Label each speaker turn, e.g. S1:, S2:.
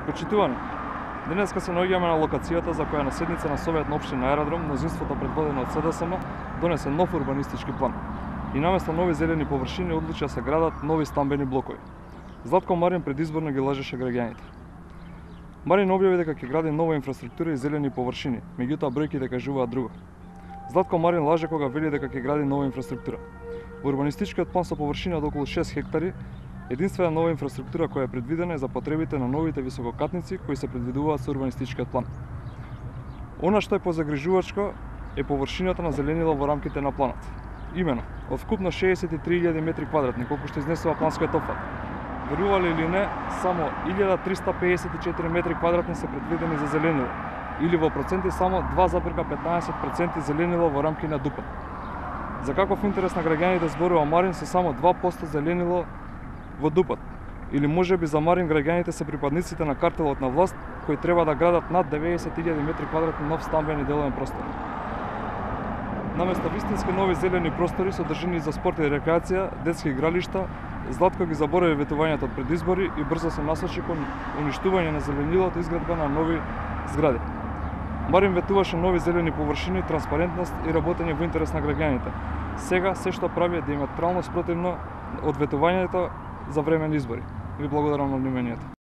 S1: Почитувани, денеска се наоѓаме на локацијата за која на седница на Совет на општина Аеродром, мнозинството предводено од СДСМ донесе нов урбанистички план. И наместо нови зелени површини одлучи да се градат нови стамбени блокови. Златко Марин предизборно ги лажеше граѓаните. Марин објави дека ќе гради нова инфраструктура и зелени површини, меѓутоа бројките кажуваат друго. Златко Марин лаже кога вели дека ќе гради нова инфраструктура. Во урбанистичкиот план со површина од околу 6 хектари, единствена нова инфраструктура која е предвидена е за потребите на новите висококатници кои се предвидуваат со урбанистичкиот план. Она што е позагрижувачко е површината на зеленило во рамките на планот. Имено, од вкупно 63.000 метри квадратни, колку што изнесува планскиот опфат. Верували или не, само 1354 метри квадратни се предвидени за зеленило, или во проценти само 2,15% зеленило во рамки на ДУП. За каков интерес на граѓаните зборува Марин со само 2% зеленило во ДУП? Или можеби за Марин граѓаните се припадниците на картелот на власт кои треба да градат над 90.000 метри квадратни нов стамбени деловен простор? Наместо вистински нови зелени простори содржини за спорт и рекреација, детски игралишта, Златко ги заборави ветувањето од предизбори и брзо се насочи кон уништување на зеленилото и изградба на нови згради. Марин ветуваше нови зелени површини, транспарентност и работење во интерес на граѓаните. Сега се што прави е диаметрално спротивно од ветувањето за време на избори. Ви благодарам на вниманието.